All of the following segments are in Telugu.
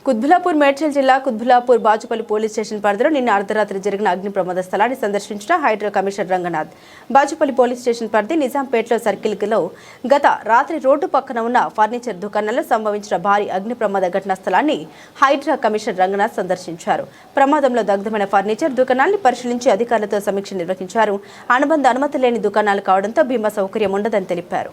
కుత్బులాపూర్ మేడ్చల్ జిల్లా కుత్బులాపూర్ బాచుపల్లి పోలీస్ స్టేషన్ పరిధిలో నిన్న అర్ధరాత్రి జరిగిన అగ్ని ప్రమాద స్థలాన్ని సందర్శించిన Hydraa commissioner Ranganath. Bachupally police station పరిధి నిజాంపేటలో సర్కిల్లో గత రాత్రి రోడ్డు పక్కన ఉన్న ఫర్నిచర్ దుకాణంలో సంభవించిన భారీ అగ్ని ప్రమాద ఘటనా స్థలాన్ని హైడ్రా కమిషనర్ రంగనాథ్ సందర్శించారు. ప్రమాదంలో దగ్ధమైన ఫర్నిచర్ దుకాణాన్ని పరిశీలించి అధికారులతో సమీక్ష నిర్వహించారు. అనుమతి లేని దుకాణాలు కావడంతో బీమా సౌకర్యం ఉండదని తెలిపారు.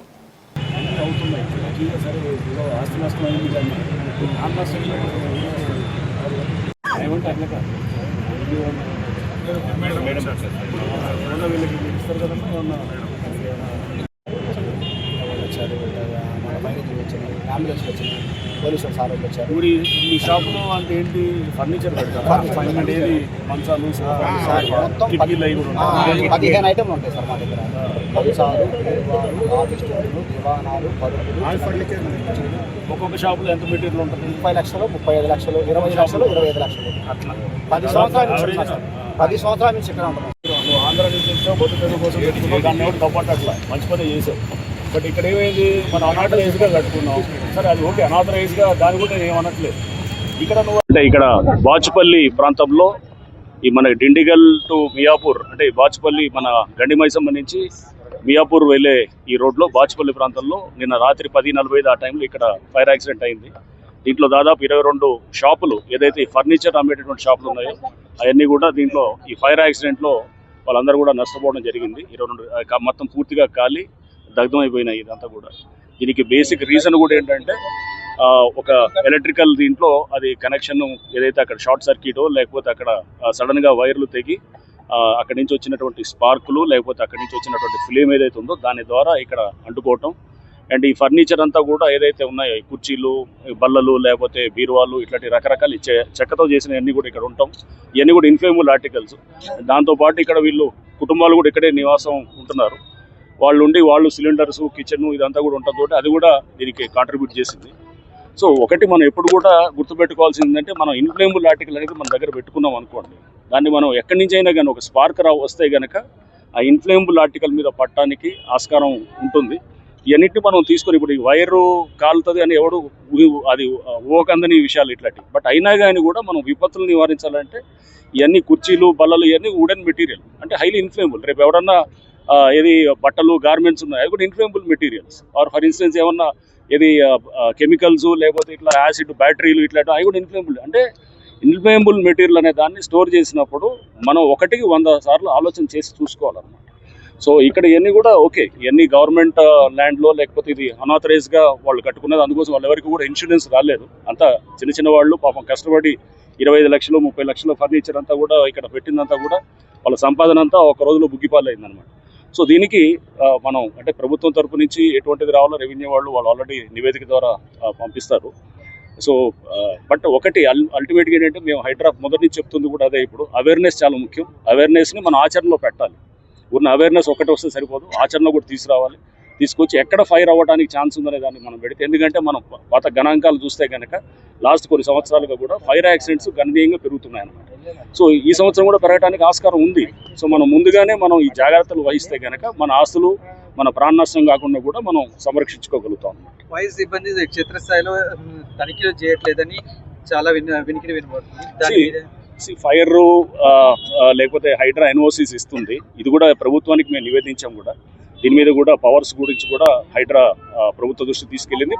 పోలీసు సార్ వచ్చారు. ఇప్పుడు ఈ షాపులో అంటే ఏంటి ఫర్నిచర్ పెడతారు, ఏది మంచాలు మొత్తం 15 ఐటమ్లు ఉంటాయి సార్ మా దగ్గర. మంచాలు, ఆఫీస్ స్టూళ్ళు, దివానాలు, పరుపులు. ఒక్కొక్క షాపులో ఎంత మెటీరియల్ ఉంటుంది? 30 లక్షలు, 35 లక్షలు, 20 లక్షలు, 25 లక్షలు. అట్లా 10 సంవత్సరాల నుంచి ఇక్కడ ఉంటాం. ఆంధ్ర నుంచి వచ్చావు, బతుకు కోసం పెట్టుకున్నావు, దాన్ని ఎవరు తప్పట్లా మంచి పని చేసావు. బట్ ఇక్కడ ఏమైంది, మనం అనాథరైజ్గా కట్టుకున్నాం. సరే అది ఓకే, అనాథరైజ్గా దాని కూడా నేను ఏమనట్లేదు. ఇక్కడ నువ్వు అంటే ఇక్కడ బాచుపల్లి ప్రాంతంలో ఈ మన డిండిగల్ టు మియాపూర్ అంటే బాచుపల్లి మన గండిమైసమ్మ నుంచి మియాపూర్ వెళ్ళే ఈ రోడ్లో బాచుపల్లి ప్రాంతంలో నిన్న రాత్రి 10:45 ఆ టైంలో ఇక్కడ ఫైర్ యాక్సిడెంట్ అయింది. దీంట్లో దాదాపు 22 షాపులు ఏదైతే ఈ ఫర్నిచర్ అమ్మేటటువంటి షాపులు ఉన్నాయో అవన్నీ కూడా దీంట్లో ఈ ఫైర్ యాక్సిడెంట్లో వాళ్ళందరూ కూడా నష్టపోవడం జరిగింది. 22 మొత్తం పూర్తిగా కాలి దగ్ధమైపోయినాయి ఇదంతా కూడా. దీనికి బేసిక్ రీజన్ కూడా ఏంటంటే ఒక ఎలక్ట్రికల్ దీంట్లో అది కనెక్షన్ ఏదైతే అక్కడ షార్ట్ సర్క్యూటో లేకపోతే అక్కడ సడన్గా వైర్లు తెగి అక్కడి నుంచి వచ్చినటువంటి స్పార్కులు లేకపోతే అక్కడి నుంచి వచ్చినటువంటి ఫ్లేమ్ ఏదైతే ఉందో దాని ద్వారా ఇక్కడ అంటుకోవటం. అండ్ ఈ ఫర్నిచర్ అంతా కూడా ఏదైతే ఉన్నాయో ఈ కుర్చీలు, బల్లలు లేకపోతే బీరువాలు ఇట్లాంటి రకరకాల చెక్కతో చేసిన అన్నీ కూడా ఇక్కడ ఉంటాం. ఇవన్నీ కూడా ఇన్ఫ్లేమబుల్ ఆర్టికల్స్. దాంతోపాటు ఇక్కడ వీళ్ళు కుటుంబాలు కూడా ఇక్కడే నివాసం ఉంటున్నారు. వాళ్ళు సిలిండర్స్, కిచెన్ ఇదంతా కూడా ఉంటుంది. అది కూడా దీనికి కాంట్రిబ్యూట్ చేసింది. సో ఒకటి మనం ఎప్పుడు కూడా గుర్తుపెట్టుకోవాల్సింది ఏంటంటే మనం ఇన్ఫ్లేమబుల్ ఆర్టికల్ అనేది మన దగ్గర పెట్టుకున్నాం అనుకోండి, దాన్ని మనం ఎక్కడి నుంచి అయినా కానీ ఒక స్పార్క్ వస్తే కనుక ఆ ఇన్ఫ్లేమబుల్ ఆర్టికల్ మీద పట్టడానికి ఆస్కారం ఉంటుంది. ఇవన్నిటిని మనం తీసుకొని ఇప్పుడు ఈ వైరు కాలుతుంది అని ఎవడు అది ఊహకందని విషయాలు ఇట్లాంటివి. బట్ అయినా కానీ కూడా మనం విపత్తులు నివారించాలంటే ఇవన్నీ కుర్చీలు, బల్లలు ఇవన్నీ వుడెన్ మెటీరియల్ అంటే హైలీ ఇన్ఫ్లేమబుల్. రేపు ఎవరన్నా ఏది బట్టలు, గార్మెంట్స్ ఉన్నాయి అవి కూడా inflammable materials. Or for instance ఏమన్నా ఏది కెమికల్స్ లేకపోతే ఇట్లా యాసిడ్, బ్యాటరీలు ఇట్లాంటి అవి కూడా ఇన్ఫ్లేమబుల్. అంటే ఇన్ఫ్లేమబుల్ మెటీరియల్ అనే దాన్ని స్టోర్ చేసినప్పుడు మనం 1కి 100 సార్లు ఆలోచన చేసి చూసుకోవాలన్నమాట. సో ఇక్కడ ఇవన్నీ కూడా ఓకే, ఇవన్నీ గవర్నమెంట్ ల్యాండ్లో లేకపోతే ఇది అనాథరైజ్గా వాళ్ళు కట్టుకున్నది. అందుకోసం వాళ్ళ ఎవరికి కూడా ఇన్సూరెన్స్ రాలేదు. అంతా చిన్న వాళ్ళు పాపం కష్టపడి 25 లక్షలు, 30 లక్షల ఫర్నిచర్ అంతా కూడా ఇక్కడ పెట్టిందంతా కూడా వాళ్ళ సంపాదన అంతా ఒక రోజులో బుగ్గిపాలైందనమాట. సో దీనికి మనం అంటే ప్రభుత్వం తరపు నుంచి ఎటువంటిది రావాలో రెవెన్యూ వాళ్ళు ఆల్రెడీ నివేదిక ద్వారా పంపిస్తారు. సో బట్ ఒకటి అల్టిమేట్గా ఏంటంటే మేము హైడ్రా మొదటి నుంచి చెప్తుంది కూడా అదే, ఇప్పుడు అవేర్నెస్ చాలా ముఖ్యం. అవేర్నెస్ని మనం ఆచరణలో పెట్టాలి. ఉన్న అవేర్నెస్ ఒకటి వస్తే సరిపోదు, ఆచరణ కూడా తీసుకురావాలి. తీసుకొచ్చి ఎక్కడ ఫైర్ అవ్వడానికి ఛాన్స్ ఉందనే దాన్ని మనం పెడితే, ఎందుకంటే మనం పాత గణాంకాలు చూస్తే కనుక లాస్ట్ కొన్ని సంవత్సరాలుగా కూడా ఫైర్ యాక్సిడెంట్స్ గణనీయంగా పెరుగుతున్నాయి అన్నమాట. సో ఈ సంవత్సరం కూడా పెరగడానికి ఆస్కారం ఉంది. సో మనం ముందుగానే మనం ఈ జాగ్రత్తలు వహిస్తే కనుక మన ఆస్తులు, మన ప్రాణ నష్టం కాకుండా కూడా మనం సంరక్షించుకోగలుగుతాం. వైస్ సిబ్బంది క్షేత్రస్థాయిలో తనిఖీలు చేయట్లేదని చాలా వినికిడి వినబడుతుంది. ఫైర్ లేకపోతే హైడ్రా ఎన్ఓసిస్ ఇస్తుంది. ఇది కూడా ప్రభుత్వానికి మేము నివేదించాం కూడా. దీని మీద కూడా పవర్స్ గురించి కూడా హైడ్రా ప్రభుత్వ దృష్టి తీసుకెళ్ళింది.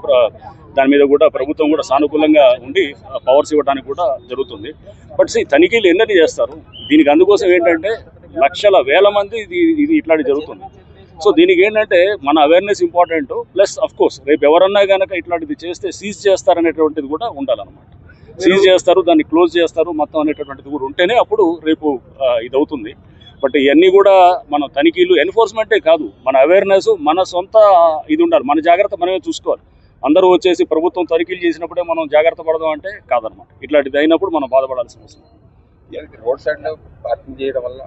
దాని మీద కూడా ప్రభుత్వం కూడా సానుకూలంగా ఉండి పవర్స్ ఇవ్వడానికి కూడా జరుగుతుంది. బట్ తనిఖీలు ఎన్నని చేస్తారు దీనికి. అందుకోసం ఏంటంటే లక్షల వేల మంది ఇది ఇట్లాంటి జరుగుతుంది. సో దీనికి ఏంటంటే మన awareness important. Plus of course రేపు ఎవరన్నా కనుక ఇట్లాంటిది చేస్తే సీజ్ చేస్తారనేటువంటిది కూడా ఉండాలన్నమాట. సీజ్ చేస్తారు, దాన్ని క్లోజ్ చేస్తారు మొత్తం అనేటటువంటిది కూడా ఉంటేనే అప్పుడు రేపు ఇది అవుతుంది. బట్ ఇవన్నీ కూడా మన తనిఖీలు ఎన్ఫోర్స్మెంటే కాదు, మన అవేర్నెస్, మన సొంత ఇది ఉండాలి. మన జాగ్రత్త మనమే చూసుకోవాలి. అందరూ వచ్చేసి ప్రభుత్వం తనిఖీలు చేసినప్పుడే మనం జాగ్రత్త పడదాం అంటే కాదనమాట. ఇట్లాంటిది అయినప్పుడు మనం బాధపడాల్సిన అవసరం. రోడ్ సైడ్ పార్కింగ్ చేయడం వల్ల